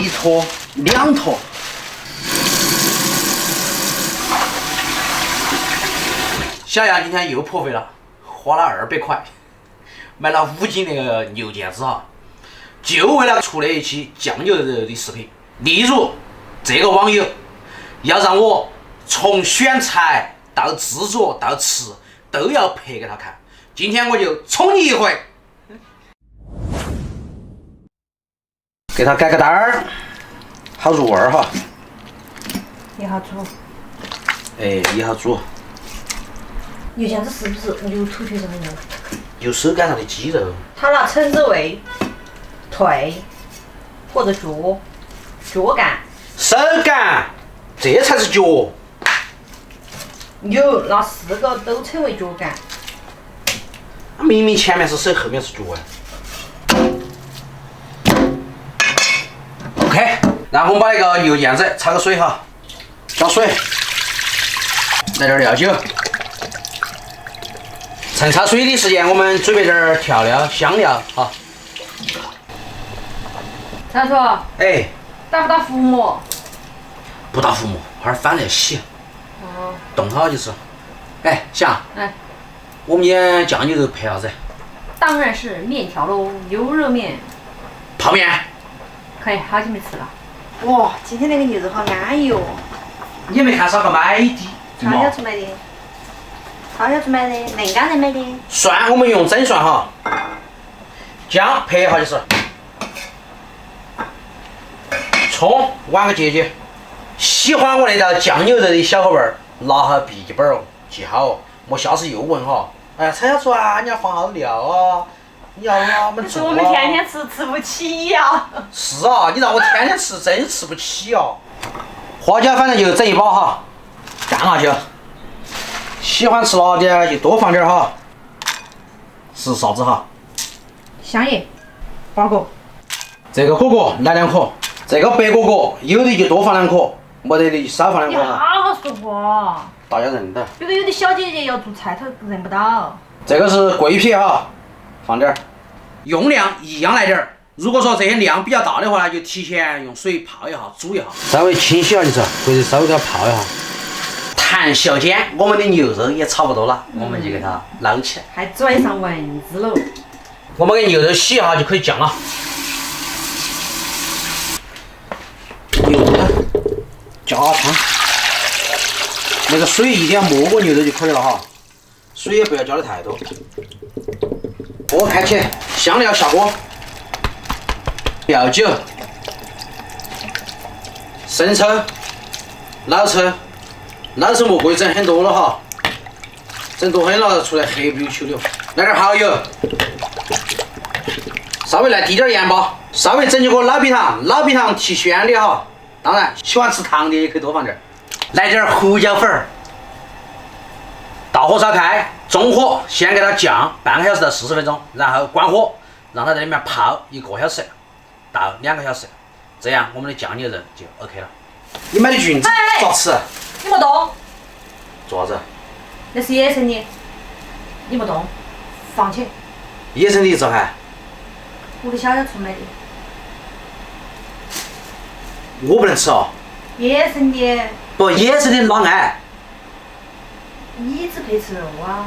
一坨2坨。小杨今天又破费了，花了200块，买了5斤那个牛腱子哈，就为了出了一期酱牛肉的视频。例如这个网友要让我从选材到制作到吃都要拍给他看，今天我就冲你一回，给他改个单儿，好入味儿哈。一号煮。哎，一号煮。牛腱子是不是牛头腿上的牛？有手感上的鸡肉。他拿橙子味、腿或者脚感。手感，这才是脚。牛那4个都称为脚感。明明前面是手，后面是脚啊。OK， 然后我们把那个牛腱子焯个水哈，浇水，来点料酒。趁焯水的时间，我们准备点调料、香料哈。三叔，哎，打不打浮沫？不打浮沫，会儿翻来洗。哦。冻好就是。哎，翔。哎。我们今天酱牛肉配啥子？当然是面条喽，牛肉面。泡面。可以，好久没吃了。哇，今天那个牛肉好安逸哦。你没看少个买的？超小出买的。超小出买的，恁家人买的。蒜我们用真蒜哈。姜配合就是。葱挽个结节。喜欢我那道酱牛肉的小伙伴儿，拿好笔记本哦，记好哦。莫下次又问哈，哎呀，蔡小厨啊，你要放好料啊，你要我们做啊。我们天天吃，吃不起呀。是啊，你让我天天吃，真吃不起啊。花椒反正就整一包哈，干辣椒。喜欢吃辣的就多放点哈。是啥子哈？香叶，8个。这个果果来2颗，这个白果果有的就多放2颗，没得的就少放2颗哈。好说话。大家认得。这个有的小姐姐要做菜，她认不到。这个是桂皮哈，放点儿。用量一样来点儿。如果说这些量比较大的话呢，就提前用水泡一下，煮一下，稍微清洗一下就是，或者稍微给它泡一下。谈笑间，我们的牛肉也差不多了，我们就给它捞起来。还拽上蚊子喽。我们给牛肉洗一下就可以酱了。牛肉加汤，那个水一定要没过牛肉就可以了哈，水也不要加的太多。锅开起，香料下锅，料酒、生抽、老抽，老抽莫过于整很多了哈，整多很了出来黑不溜秋的。来点蚝油，稍微来滴点盐巴，稍微整几个老皮糖，老皮糖提鲜的哈。当然喜欢吃糖的也可以多放点。来点胡椒粉儿。大火烧开，中火先给它酱半个小时到40分钟，然后关火，让它在里面泡1个小时到2个小时，这样我们的酱牛肉就 OK 了。你买的菌子咋吃？你莫动。做啥子？那是野生的，你莫动，放起。野生的咋还？我的小厨买的。我不能吃哦。野生的。不，野生的哪爱？你只配吃肉啊。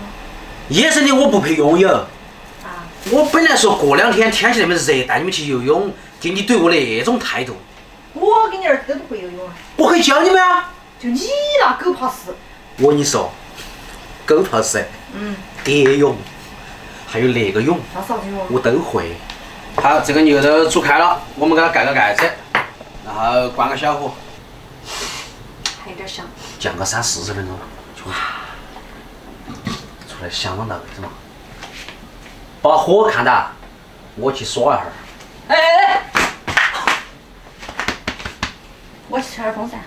野生的我不配拥有。啊。我本来说过2天天气那么热，带你们去游泳，就你对我的那种态度。我跟你儿子都不会游泳啊。我可以教你们啊。就你那狗爬式。我跟你说，狗爬式、蝶泳，还有那个泳，那啥子泳？我都会。好，这个牛肉煮开了，我们给它盖个盖子，然后关个小火，还有点香。酱个30-40分钟，出来相当大个子嘛。把火看大，我去耍一会儿。哎！我去吹点风扇。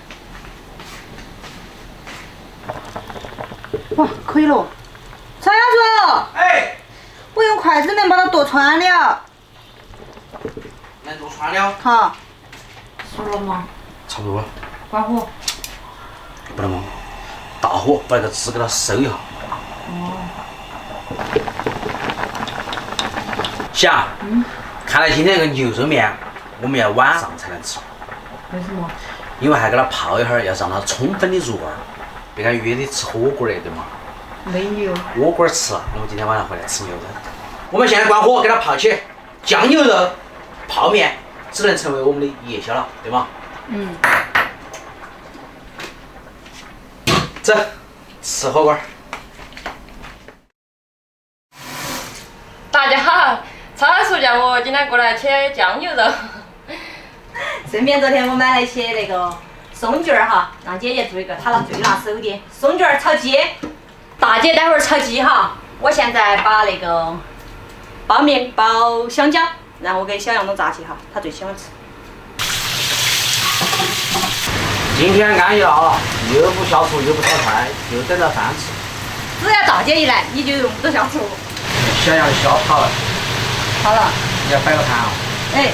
哇，可以了。曹小厨。哎。我用筷子能把它剁穿了。能剁穿了？好。熟了吗？差不多了。关火。不能忙，大火把那个汁给它收一下。想，看来今天这个牛肉面我们要晚上才能吃。为什么？因为还给它泡一会儿，要让它充分的入味儿。别个约你吃火锅的，对吗？没有。火锅吃，我们今天晚上回来吃牛肉。我们现在关火，给它泡起酱牛肉泡面，只能成为我们的夜宵了，对吗？嗯。走，吃火锅。大家好，仓叔叫我今天过来切酱牛肉。顺便昨天我买了一些那个松卷儿哈，让姐姐做一个她最拿手的松卷儿炒鸡。大姐待会儿炒鸡哈，我现在把那个包面包香蕉，然后我给小杨东炸起哈，他最喜欢吃。今天安逸了啊，又不下厨又不炒菜，就等着饭吃。只要大姐一来，你就用不着下厨。小杨小跑了，好了，你要摆个盘啊。哎，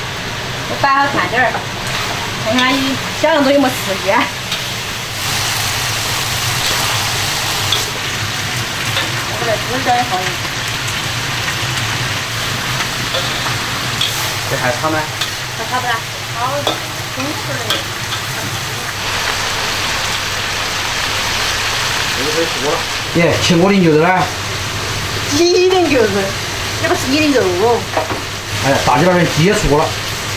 我摆好看点儿，看看你小杨东有没有吃鸡。我来猪脚也放进去。这还炒吗？还炒不啦？炒松鼠的。这个可以熟了。耶，切我的牛肉呢？鸡的牛肉，这不是你的肉哦。哎，大姐那边鸡也熟了。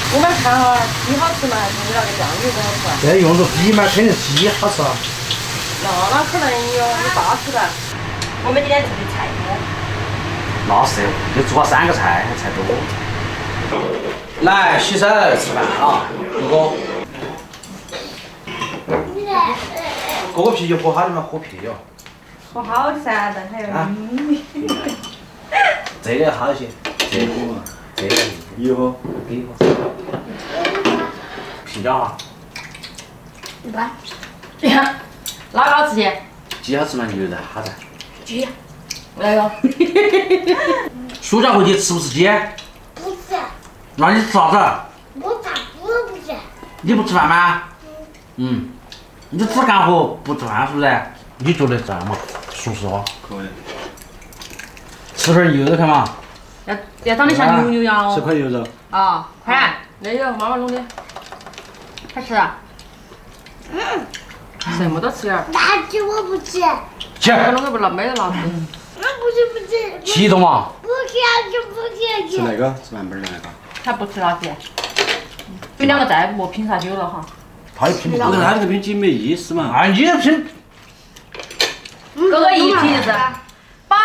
我们看哈，鸡好吃嘛，还是你那个酱油更好吃啊？这用着鸡嘛，肯定鸡好吃啊。那可能有你大吃的。我们今天做的菜多。那是，就做了3个菜，还菜多。来洗手吃饭啊，哥哥。哥哥啤酒喝好的嘛，喝啤酒。喝好的噻，但还要你。这个好些，这个这个以后给喝。啤酒哈。一般。呀，哪个好吃些？鸡好吃嘛，牛肉好噻。鸡。来哟。暑假回去吃不吃鸡？不是，那你吃啥子？我咋我不是？你不吃饭吗？嗯。你只干活不吃饭是不是？你觉得这样嘛？说实话。可以。吃份牛肉看嘛。要长得像牛牛样哦。吃块牛肉。啊，快点，那有妈妈弄的。快吃啊！什么都吃点儿。垃圾我不吃，去。我弄个不拿没得拿吃。我不吃，激动嘛？不吃吃那个，吃饭本的那个。他不吃垃圾。你两个再莫拼啥酒了哈。他一拼不那他这个拼鸡没意思嘛。啊，你这拼。哥哥一拼就是把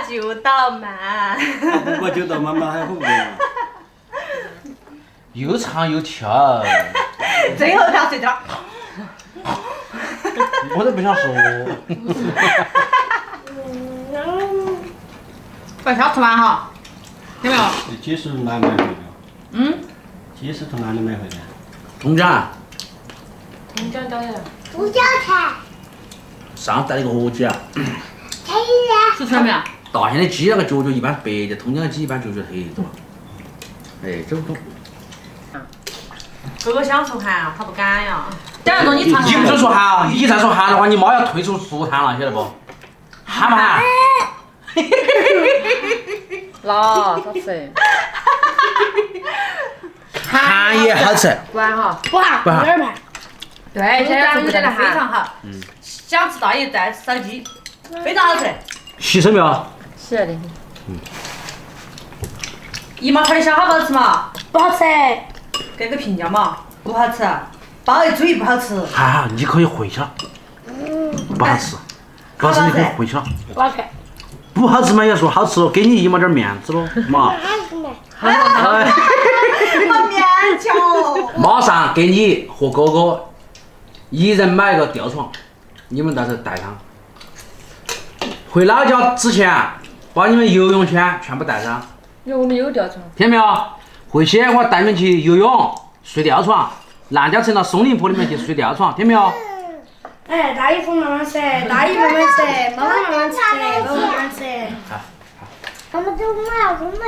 酒倒满。不把酒倒满满还好不嘛？又唱又跳。最后他睡着。我都不想说。不要吃完哈，听没有？你鸡是哪里买回的？嗯。鸡是从哪里买回的？中奖。你讲讲呀。猪脚菜，上带了个鹅鸡啊。菜呢？吃出来没有？大县的鸡那个脚一般白的，通江的鸡一般脚黑多。哎，这不。哥哥想说喊啊，他不敢呀。假如说你唱你不准说喊啊！你再说喊的话，你妈要退出足坛了，晓得不？喊不喊？那咋吃？喊也好吃。管哈。不喊，不喊有点慢。对，现在做的非非常好。想吃大爷再烧鸡，非常好吃。洗手没有？洗了的。姨妈炒的虾好不好吃嘛？不好吃，给个评价嘛。不好吃，包一嘴不好吃。好，你可以回去了。不好吃，不好吃你可以回去了。不好吃，不好吃嘛也说好吃了，给你姨妈点面子喽，妈。还是没。好勉强哦。马上给你和哥哥一人买个吊床，你们到时候带上。回老家之前，把你们游泳圈全部带上，因为我们有吊床。听到没有？回去我带你们去游泳，睡吊床，烂掉成了松林坡里面去睡吊床，听到没有？哎，大姨夫慢慢吃，大姨慢慢吃，妈妈慢慢吃，我慢慢吃。好。他们都买了，我买。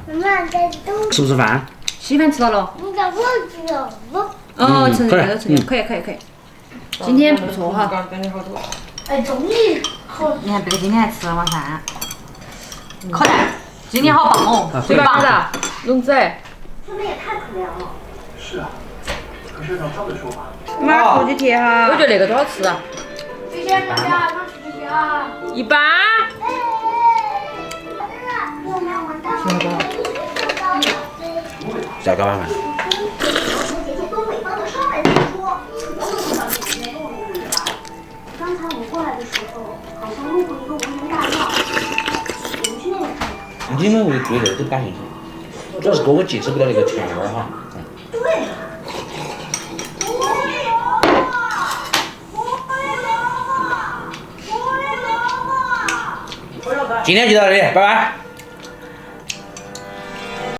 妈妈在都，吃不吃饭？稀饭吃到了。你在我这了，我。哦，承可以认了，承认，可以。今天不错哈。感觉好多。哎，终于好。你看这个今天还吃了晚饭，可蛋，今天好棒哦，最棒的。龙仔。这边也太可怜了。是啊。马上出去贴哈。我觉得那个多好吃啊，谢谢大家，马上出去贴哈。一般。再搞碗饭。刚才我们过来的时候，好像路过一个无人大庙，我们去那边看看。你们为对这个都感兴趣，主要是哥我接受不了那个甜味儿哈。对啊。今天就到这里，拜拜。